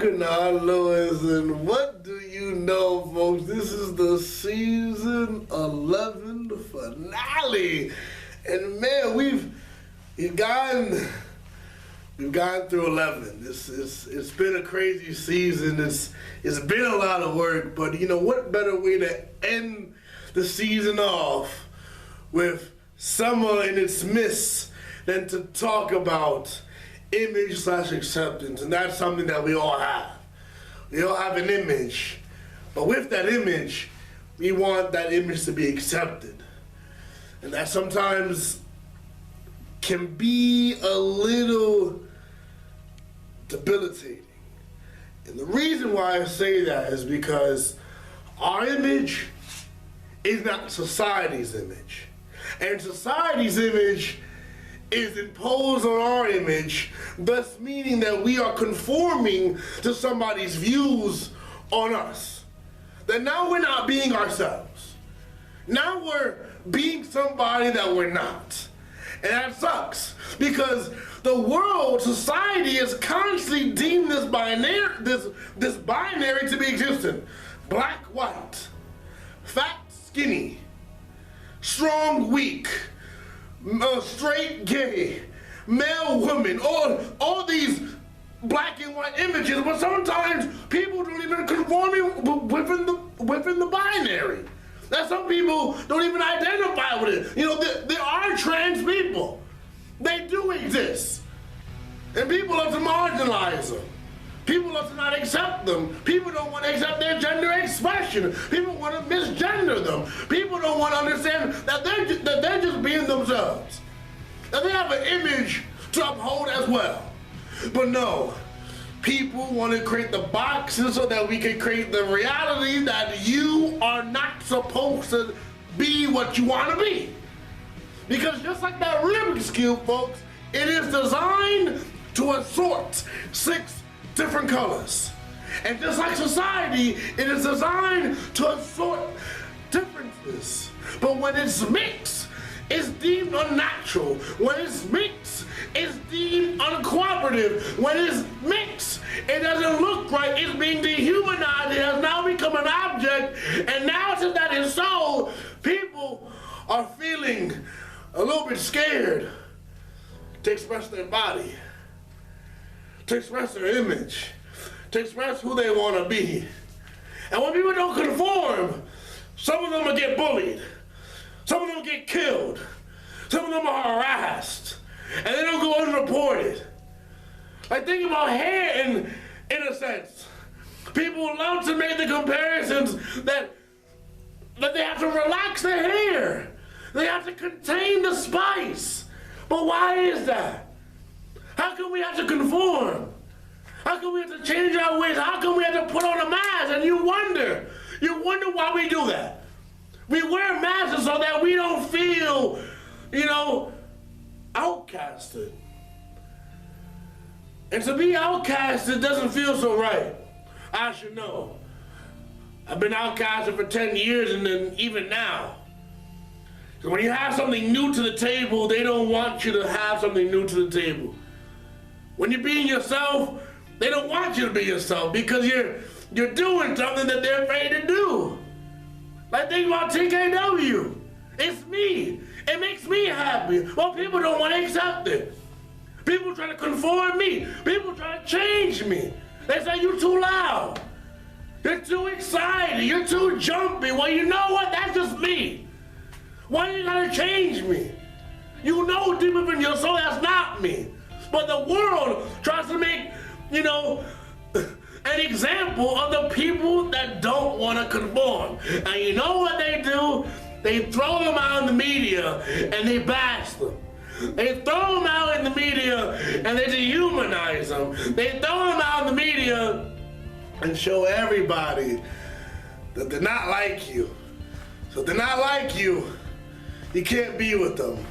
Kanard, Lewis, and what do you know, folks? This is the season 11 finale, and man, we've gone through 11. It's been a crazy season. It's been a lot of work, but you know what better way to end the season off with summer in its midst than to talk about image/acceptance, and that's something that we all have. We all have an image, but with that image, we want that image to be accepted, and that sometimes can be a little debilitating. And the reason why I say that is because our image is not society's image, and society's image is imposed on our image, thus meaning that we are conforming to somebody's views on us. That now we're not being ourselves. Now we're being somebody that we're not. And that sucks, because the world, society, has constantly deemed this binary to be existent. Black, white, fat, skinny, strong, weak, straight, gay, male, woman, all these black and white images, but sometimes people don't even conform within the binary. That some people don't even identify with it. You know, there are trans people. They do exist. And people love to marginalize them. People love to not accept them. People don't want to accept their gender expression. People want to misgender them. People don't want to understand that they're just being themselves. That they have an image to uphold as well. But no, people want to create the boxes so that we can create the reality that you are not supposed to be what you want to be. Because just like that Rubik's Cube, folks, it is designed to assort 6 different colors. And just like society, it is designed to assort differences. But when it's mixed, it's deemed unnatural. When it's mixed, it's deemed uncooperative. When it's mixed, it doesn't look right. It's being dehumanized. It has now become an object. And now since that is so, people are feeling a little bit scared to express their body, to express their image, to express who they want to be. And when people don't conform, some of them will get bullied, some of them will get killed, some of them are harassed, and they don't go unreported. Like, think about hair in a sense. People love to make the comparisons that they have to relax their hair. They have to contain the spice. But why is that? How come we have to conform? How come we have to change our ways? How come we have to put on a mask? And you wonder why we do that. We wear masks so that we don't feel, outcasted. And to be outcasted doesn't feel so right. I should know. I've been outcasted for 10 years, and then even now. So when you have something new to the table, they don't want you to have something new to the table. When you're being yourself, they don't want you to be yourself because you're doing something that they're afraid to do. Like, think about TKW. It's me. It makes me happy. Well, people don't want to accept it. People try to conform me. People try to change me. They say, you're too loud. You're too excited. You're too jumpy. Well, you know what? That's just me. Why do you gotta change me? You know deep within your soul that's not me. But the world tries to make, an example of the people that don't want to conform. And you know what they do? They throw them out in the media and they bash them. They throw them out in the media and they dehumanize them. They throw them out in the media and show everybody that they're not like you. So if they're not like you, you can't be with them.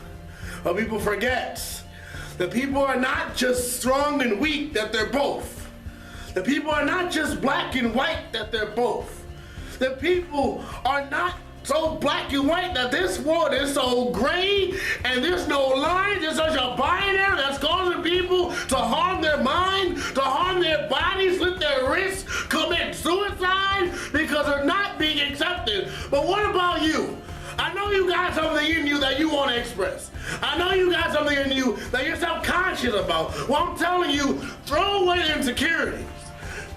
But people forget that people are not just strong and weak, that they're both. The people are not just black and white, that they're both. The people are not so black and white that this world is so gray and there's no line. There's such a binary that's causing people to harm their mind, to harm their bodies, slit their about you. I know you got something in you that you want to express. I know you got something in you that you're self-conscious about. Well, I'm telling you, throw away the insecurities.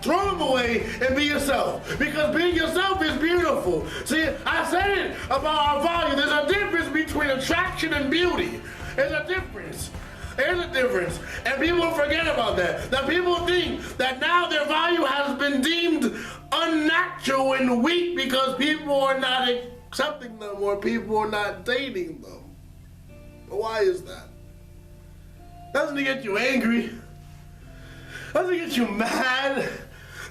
Throw them away and be yourself. Because being yourself is beautiful. See, I said it about our value. There's a difference between attraction and beauty. There's a difference. There's a difference. And people forget about that. That people think that now their value has been deemed unnatural and weak because people are not accepting them or people are not dating them. But why is that? Doesn't it get you angry? Doesn't it get you mad?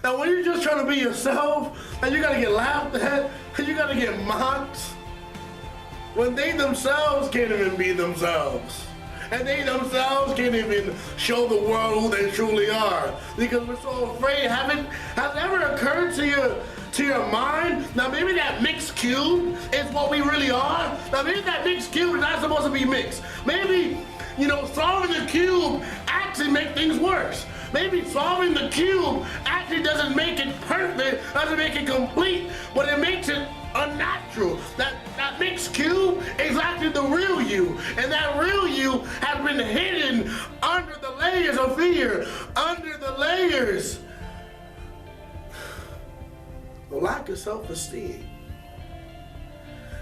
Now when you're just trying to be yourself and you gotta get laughed at and you gotta get mocked, when they themselves can't even be themselves. And they themselves can't even show the world who they truly are. Because we're so afraid. Has it ever occurred to your mind? Now maybe that mixed cube is what we really are. Now maybe that mixed cube is not supposed to be mixed. Maybe, solving the cube actually makes things worse. Maybe solving the cube actually doesn't make it perfect, doesn't make it complete, but it makes it unnatural. That mixed cube is actually the real you. And that real you has been hidden under the layers of fear, under the layers of lack of self-esteem.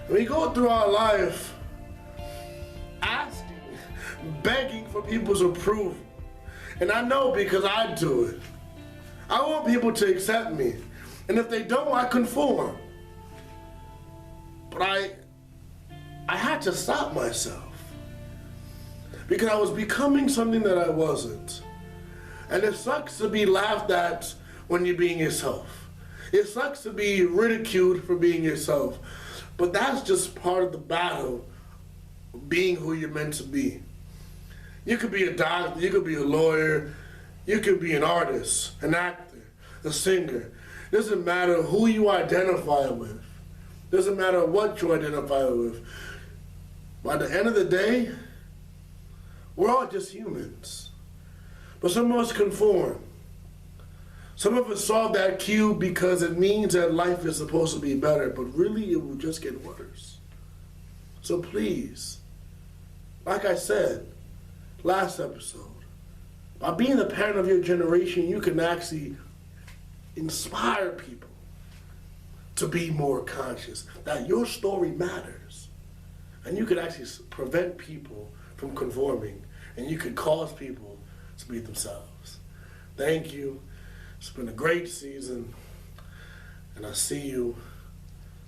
We go through our life asking, begging for people's approval. And I know because I do it. I want people to accept me. And if they don't, I conform. But I had to stop myself. Because I was becoming something that I wasn't. And it sucks to be laughed at when you're being yourself. It sucks to be ridiculed for being yourself. But that's just part of the battle of being who you're meant to be. You could be a doctor, you could be a lawyer, you could be an artist, an actor, a singer. It doesn't matter who you identify with. It doesn't matter what you identify with. By the end of the day, we're all just humans. But some of us conform. Some of us solve that cube because it means that life is supposed to be better, but really it will just get worse. So please, like I said, last episode, by being the parent of your generation, you can actually inspire people to be more conscious that your story matters. And you could actually prevent people from conforming, and you could cause people to be themselves. Thank you. It's been a great season, and I'll see you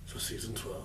for season 12.